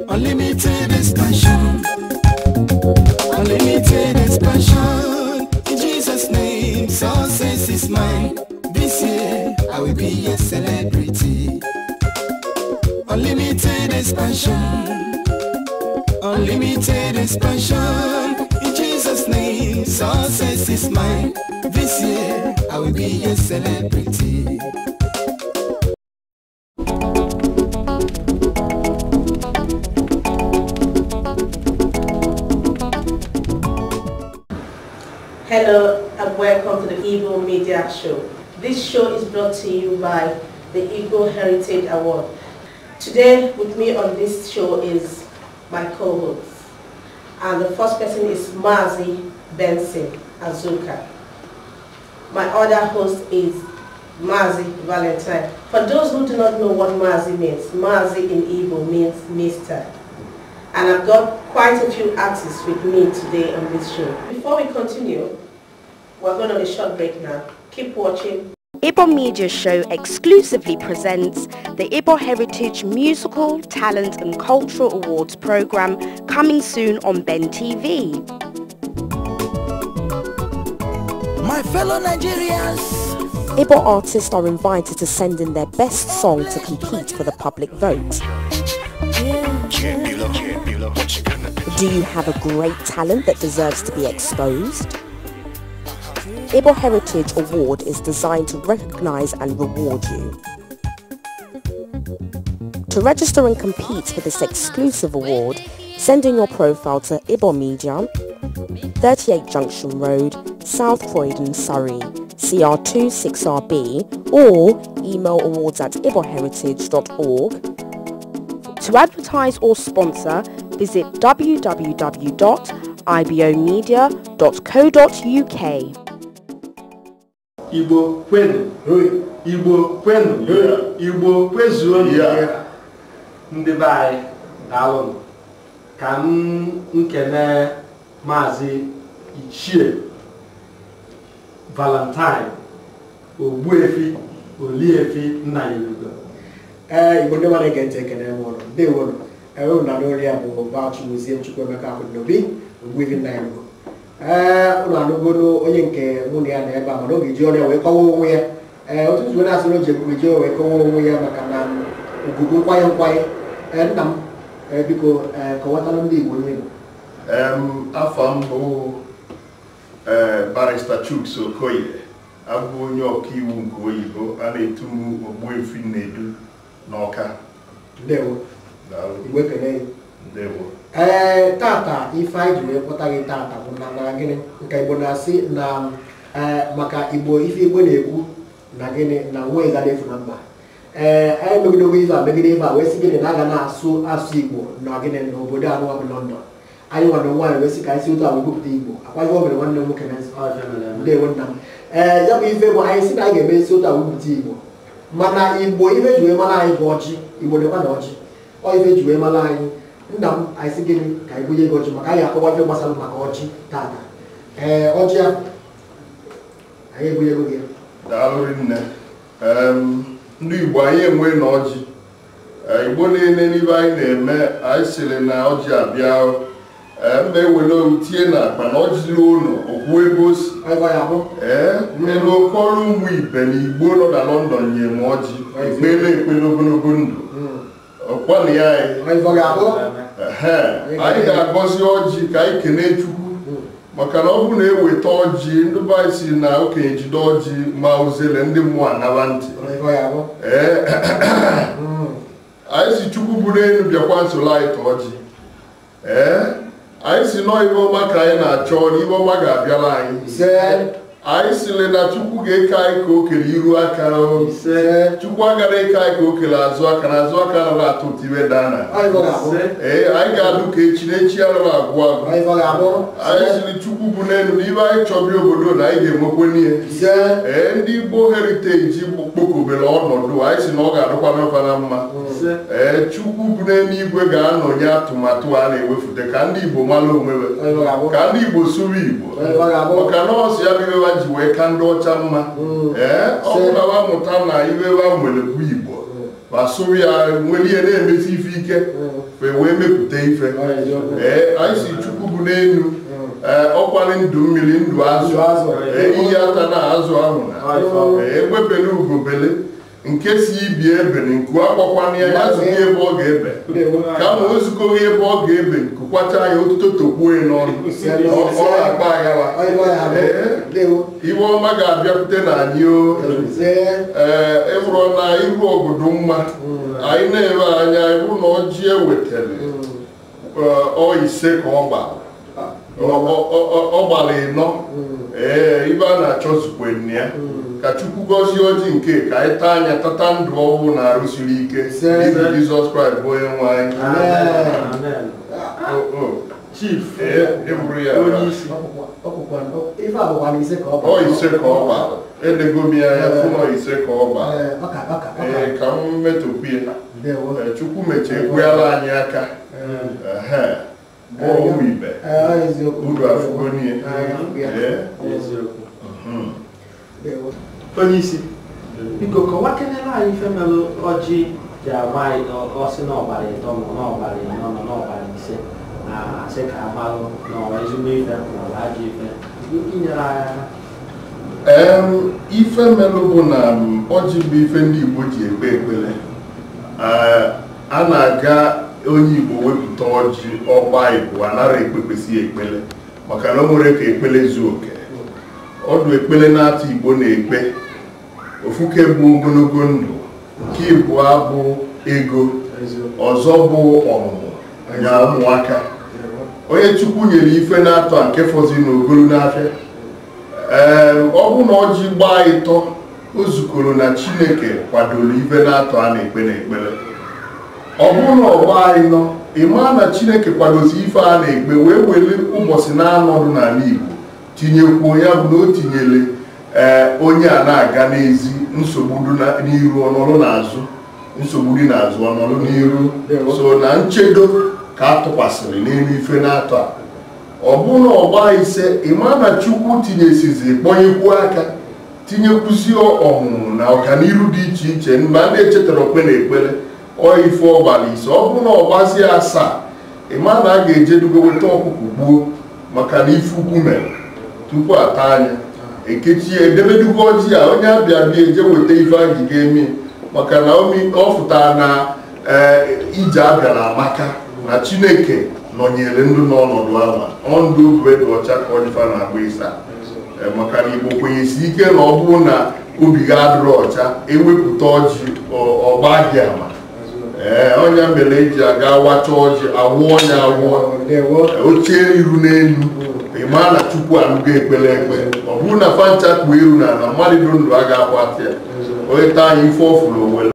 Unlimited expansion, unlimited expansion. In Jesus' name, success is mine. This year, I will be a celebrity. Unlimited expansion, unlimited expansion. In Jesus' name, success is mine. This year, I will be a celebrity. Hello and welcome to the Igbo Media Show. This show is brought to you by the Igbo Heritage Award. Today with me on this show is my co-host. And the first person is Mazi Benson Azuka. My other host is Mazi Valentine. For those who do not know what Mazi means, Mazi in Igbo means Mr. And I've got quite a few artists with me today on this show. Before we continue, we're going on a short break now. Keep watching. Igbo Media Show exclusively presents the Igbo Heritage Musical, Talent and Cultural Awards program, coming soon on Ben TV. My fellow Nigerians, Igbo artists are invited to send in their best song to compete for the public vote. Do you have a great talent that deserves to be exposed? Igbo Heritage Award is designed to recognize and reward you. To register and compete for this exclusive award, send in your profile to Igbo Media, 38 Junction Road, South Croydon, Surrey, CR2 6RB, or email awards@igboheritage.org. To advertise or sponsor, visit www.ibomedia.co.uk. Igbo kwenu, Igbo kwenu, Igbo kwezuonu ya. Ndị be anyị daalụ ka nkene Maazị Ichie Valentine Ogbuefi Oliefi Nnayelugo. Igbo ndị mmadụ ege ntị ekene m ọrụ ndewo ewu na n'ori ya bụ Bauchi Museum Chukwuemeka Akụnobi Ogbuefi Nnayelugo. Ụlọ anụgolo onye nke nwunye ya na ebe a mana oge ji ọrịa wee kọwa onwe ya otu zuo na-asị n'oji eji wee kọwa onwe ya maka na ugugu nkwanye nna m biko kọwatalụ ndị Igbo onye Igbo. Afọ m bụ Barrister Chuks Okoye, abụ onye ọkaiwu nke oyibo a na-etu m Ogbuefi Nnedu n'Ọka. Ndewo. Igwe kene. Ndewo. Tata ife anyị jiri ekpọta gị tata bụ na gịnị nke Igbo na-asị na maka Igbo ife Igbo na-ekwu na gịnị na nwa ịga na-efu na mba. Anyị megidogo ife a megide ife a wee sị gịnị na aga na-asụ Igbo na gịnị n'obodo a nwa bụ London. Anyị nwa na nwaanyị wee sị ka anyị si otu a wepụta Igbo akwaghị o mere nwanne m nwoke na ndewo nna m. Ya bụ ife bụ anyị sị na anyị ga-eme isi otu a wepụta Igbo mana Igbo ife ji wee mara anyị bụ ọjị. Igbo dịkwa na ọjị ọ ife ji wee mara anyị. Nna m anyị sị gịnị ka anyị bunye gị ọjị maka anyị akọwa ife gbasara maka ọjị tata. Ọjị ya anyị ebunye gị ya. Daalụ nne. Ndị Igbo anyị enwe na ọjị. Igbo niile n'ibe anyị na-eme anyị sịrị na ọjị abịa mba ewere tie na akpa na ọjị ụlọ okwu ebe o si. Elu okọrọ ụmụ ibe na Igbo nọ na London nye m ọjị ekpele ogologo ndụ. Ọkwanụ ya anyị ga-agọzi ọjị ka anyị kene Chukwu maka na ọ bụ na eweta ọjị ndị be anyị si na okenye jide ọjị ma uzele ndị mmụọ anaba ntị. Anyị si Chukwu bụ n'elu bịakwa nsoro anyị ta ọjị. Anyị si nọ ibe ọma ka anyị na-achọ na ibe ọma ga-abịara anyị. Anyị sịrị na Chukwu ga-eke anyị ka o kere iru aka. Chukwu agaghị eke anyị ka o kere azụ aka na azụ aka anaghị atụ ụtụ iwe dana. Anyị ga-adụ ka echi na echi anaghị agwụ agwụ. Anyị sịrị Chukwu bụ n'elu na ibe anyị chọbịa obodo na anyị ga-enwekwe n'ihe. Ndị Igbo Heritage kpokobere ọnọdụ anyị si na ọ ga-adụkwa n'ọfa na mma. Chukwu bụ n'elu igwe ga-anọnye atụmatụ a na-ewefute ka ndị Igbo mara onwe ka ndị Igbo sụrụ Igbo maka na ọsụ ya bịa ji wee ka ndị ọcha mma ọ bụla wa mụta na iwe wa nwere bụ Igbo ma sụrụ ya nwere ihe na-emesi ife ike wee mepụta ife anyị si Chukwu bụ n'elu ọkwali ndụ mmiri ndụ azụ iyi ata na azụ ahụ na egbebele ugobele nke si ibi ebe nku akwakwana ya ya zụghị ebe ọ ga-ebe kama o zukọghị ebe ọ ga-ebe nkụkwacha ya otuto tokwuo ya n'ọnụ ọ na-akpa aghawa iwe ọma ga-abịakwute na anyị ịbụrụ na iru ọgụdụ mma anyị na-ere anya ịbụ na ọjị ewetara ọ ise ka ọ gbara ọ gbara ịnọ ibe a na-achọ zukwe nne ya ka Chukwu gọzie ọjị nke ka anyị taa anya tata ndụ ọhụụ na-arụsiri ike n'ihi Jizọs Kraịst bụ onye nwe anyị. Chief ịbụrụ ya ọ ise ka ọ gbara edego m ya fụ na ise ka ọ gbara ka m metụpụ ya Chukwu mechie ekwuela anyị aka bụ ụmụ ibe uru afụgonie onye isi biko kọwa kenere anyị ife melụ ọjị ji agba ọsị n'ọgbara ịtọ nọ n'ọgbara ịnọ nọ n'ọgbara ise asị ka amalụ n'ọwa ezigbo ife n'ọwa ajọ ife inyere anyị ife melụ bụ na ọjị bụ ife ndị Igbo ji ekpe ekpere a na-aga onye Igbo wepụta ọjị ọgba Igbo anara ekpekwesị ekpere maka na o nwere ka ekpere zuo oke ọdụ ekpere na-atụ Igbo na-ekpe ofuke bụ ogologo ndụ nke ịbụọ bụ ego ọzọ bụ ọmụmụ nya ụmụaka onye Chukwu nyere ife na-atọ nke fọzi n'ogolo n'afịa ọ bụ na ọjị gbaa ịtọ o zukọrọ na Chineke kwadoro ife na-atọ a na-ekpe n'ekpere ọ bụrụ na ọgba anyị nọ ịma na Chineke kwadozi ife a na-ekpe wee were ụbọchị na-anọdụ n'ala Igbo tinyekwuo ya bụ na o tinyere onye a na-aga n'ezi nsogbu n'iru ọnọrụ n'azụ nsogbu dị n'azụ ọnọrụ n'iru so na nchedo ka a tụkwasịrị n'elu ife na-atọ a ọ bụ na ọgba ise ịma na Chukwu tinyesizi kpọnyekwuo aka tinyekwuzi ọmụmụ na ọganiru dị iche iche mgbe a na-echetara okpe na ekpere ife ọgbara ise ọ bụ na ọgbazie asaa ịma na a ga-ejedugo weta ọkụkụ gbuo maka na ife ukwu mere tupu ata anya ekechi edebedugo ọjị a onye abịa bịa eje weta ife a ji ga-eme maka na ọ fụtara na ije abịara amaka na Chineke nọnyere ndụ n'ọnọdụ ahụ ndụ obere ọcha ka ọjịfa na-agba ịsa maka na Igbo kwenyesi ike na ọ bụrụ na obi ga-adịrị ọcha ewepụta ọjị ọgba gị ama onye mere eji aga wacha ọjị awụọ ọnya awụọ ochie iru n'elu ịma na Chukwu anụgo ekpere ekpe ọ bụrụ na fancha kpuo iru na mmadụ ndụ a ga-akwata ya onye taa anyị ife ọfụrụ onwere